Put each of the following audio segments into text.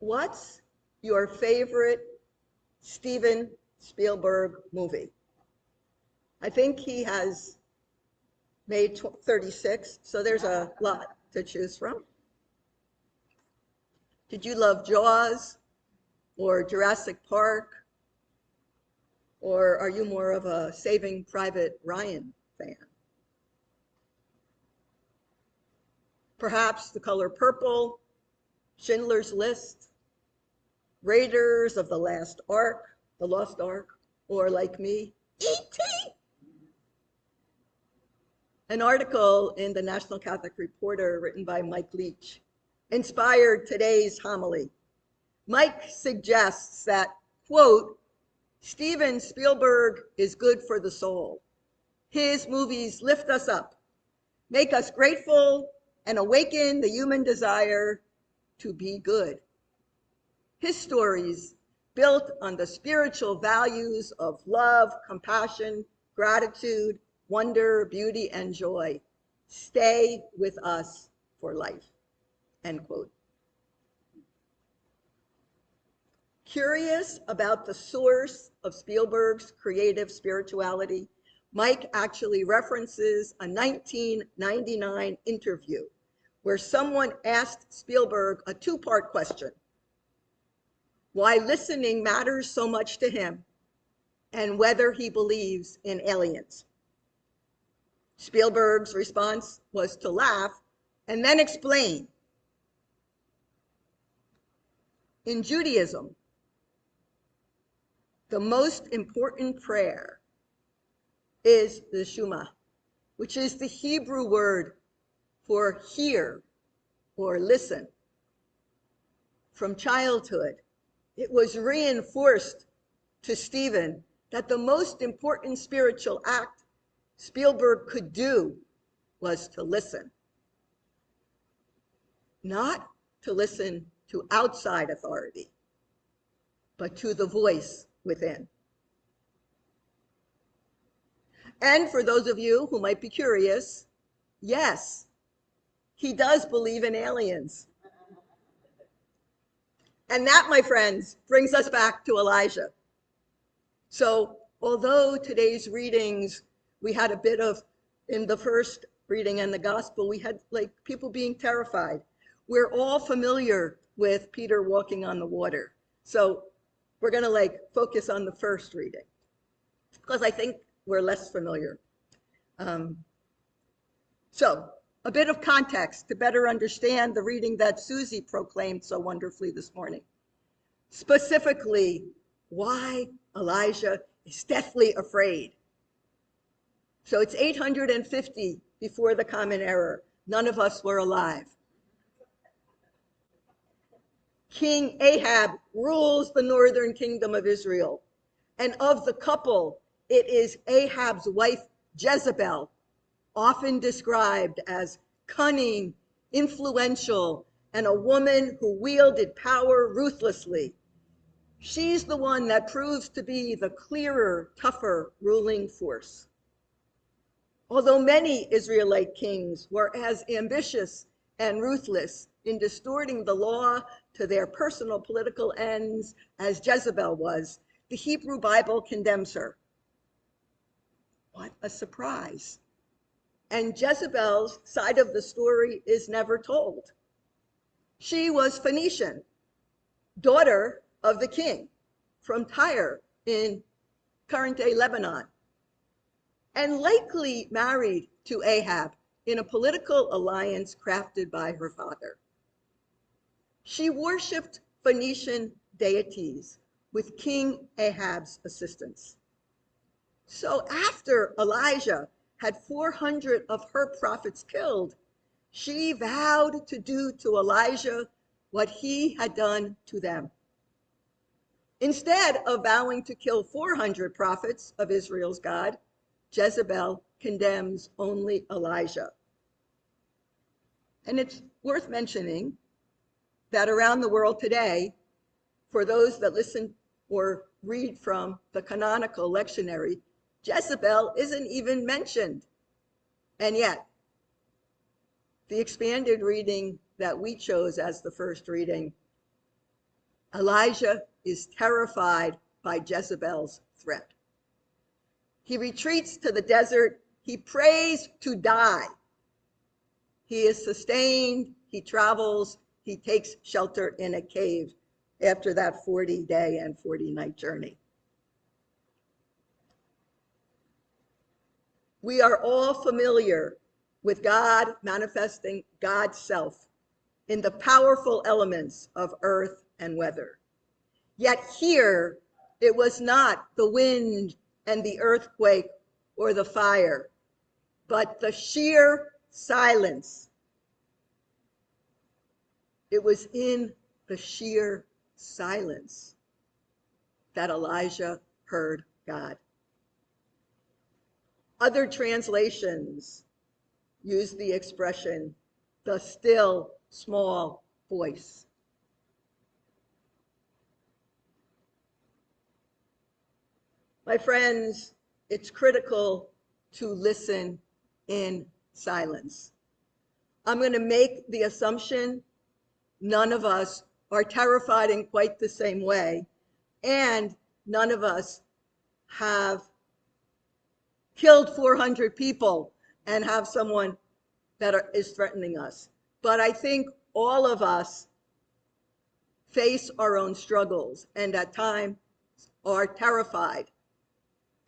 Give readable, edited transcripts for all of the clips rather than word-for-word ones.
What's your favorite Steven Spielberg movie? I think he has made 36, so there's a lot to choose from. Did you love Jaws or Jurassic Park? Or are you more of a Saving Private Ryan fan? Perhaps The Color Purple, Schindler's List, Raiders of the Lost Ark, or like me, E.T. An article in the National Catholic Reporter written by Mike Leach inspired today's homily. Mike suggests that, quote, Steven Spielberg is good for the soul. His movies lift us up, make us grateful, and awaken the human desire to be good. His stories, built on the spiritual values of love, compassion, gratitude, wonder, beauty, and joy, stay with us for life, end quote. Curious about the source of Spielberg's creative spirituality, Mike actually references a 1999 interview where someone asked Spielberg a two-part question: why listening matters so much to him, and whether he believes in aliens. Spielberg's response was to laugh and then explain. In Judaism, the most important prayer is the Shema, which is the Hebrew word for hear or listen. From childhood, it was reinforced to Stephen that the most important spiritual act Spielberg could do was to listen. Not to listen to outside authority, but to the voice within. And for those of you who might be curious, yes, he does believe in aliens. And that, my friends, brings us back to Elijah. So although today's readings, we had a bit of, in the first reading and the gospel, we had like people being terrified. We're all familiar with Peter walking on the water. So we're gonna like focus on the first reading because I think we're less familiar. So a bit of context to better understand the reading that Susie proclaimed so wonderfully this morning. Specifically, why Elijah is deathly afraid. So it's 850 before the Common Era. None of us were alive. King Ahab rules the northern kingdom of Israel. And of the couple, it is Ahab's wife, Jezebel, often described as cunning, influential, and a woman who wielded power ruthlessly. She's the one that proves to be the clearer, tougher ruling force. Although many Israelite kings were as ambitious and ruthless in distorting the law to their personal political ends as Jezebel was, the Hebrew Bible condemns her. What a surprise. And Jezebel's side of the story is never told. She was Phoenician, daughter of the king from Tyre in current-day Lebanon, and likely married to Ahab in a political alliance crafted by her father. She worshipped Phoenician deities with King Ahab's assistance. So after Elijah had 400 of her prophets killed, she vowed to do to Elijah what he had done to them. Instead of vowing to kill 400 prophets of Israel's God, Jezebel condemns only Elijah. And it's worth mentioning that around the world today, for those that listen or read from the canonical lectionary, Jezebel isn't even mentioned. And yet, the expanded reading that we chose as the first reading Elijah is terrified by Jezebel's threat. He retreats to the desert. He prays to die. He is sustained. He travels. He takes shelter in a cave after that 40-day and 40-night journey. We are all familiar with God manifesting God's self in the powerful elements of earth and weather. Yet here, it was not the wind and the earthquake or the fire, but the sheer silence. It was in the sheer silence that Elijah heard God. Other translations use the expression, the still small voice. My friends, it's critical to listen in silence. I'm going to make the assumption none of us are terrified in quite the same way, and none of us have killed 400 people and have someone that is threatening us. But I think all of us face our own struggles and at times are terrified,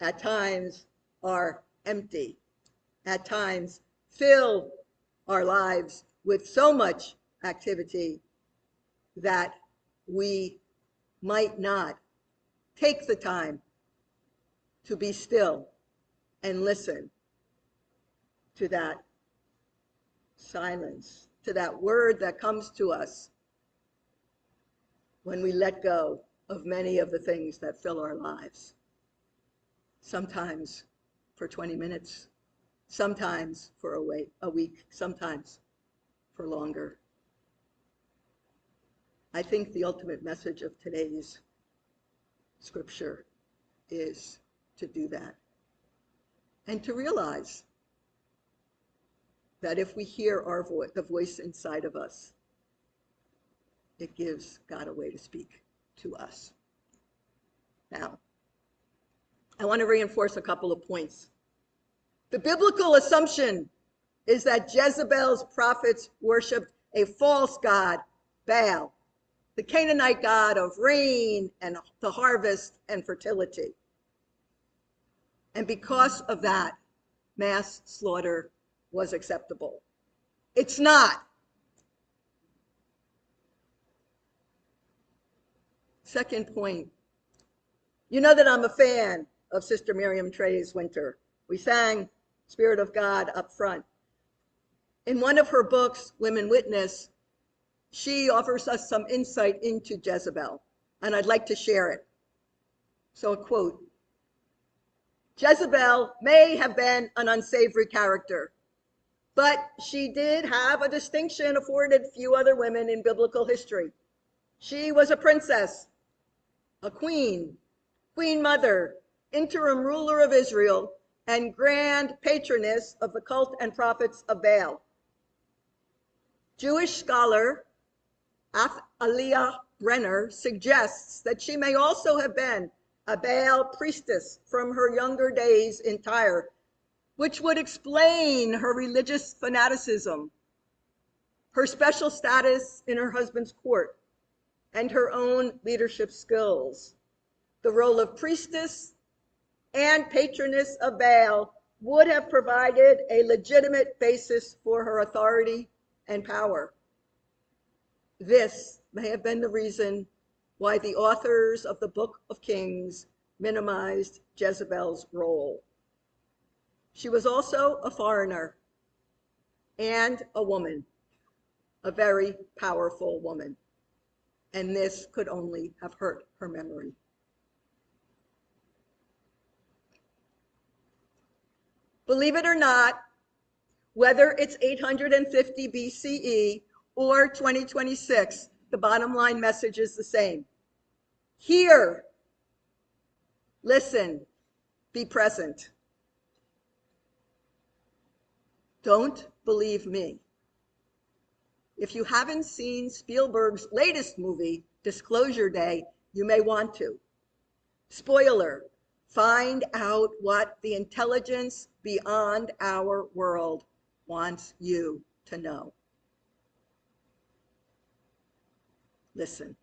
at times are empty, at times fill our lives with so much activity that we might not take the time to be still and listen to that silence, to that word that comes to us when we let go of many of the things that fill our lives. Sometimes for 20 minutes, sometimes for a week, sometimes for longer. I think the ultimate message of today's scripture is to do that and to realize that if we hear the voice inside of us, it gives God a way to speak to us. Now, I want to reinforce a couple of points. The biblical assumption is that Jezebel's prophets worshiped a false god, Baal, the Canaanite god of rain and the harvest and fertility. And because of that, mass slaughter was acceptable. It's not. Second point, you know that I'm a fan of Sister Miriam Trey's Winter. We sang Spirit of God up front. In one of her books, Women Witness, she offers us some insight into Jezebel, and I'd like to share it. So a quote, Jezebel may have been an unsavory character, but she did have a distinction afforded few other women in biblical history. She was a princess, a queen, queen mother, interim ruler of Israel, and grand patroness of the cult and prophets of Baal. Jewish scholar Alleluia Brenner suggests that she may also have been a Baal priestess from her younger days in Tyre, which would explain her religious fanaticism, her special status in her husband's court, and her own leadership skills. The role of priestess and patroness of Baal would have provided a legitimate basis for her authority and power. This may have been the reason why the authors of the Book of Kings minimized Jezebel's role. She was also a foreigner and a woman, a very powerful woman, and this could only have hurt her memory. Believe it or not, whether it's 850 BCE or 2026, the bottom line message is the same. Hear, listen, be present. Don't believe me. If you haven't seen Spielberg's latest movie, Disclosure day, you may want to. Spoiler, find out what the intelligence beyond our world wants you to know. Listen.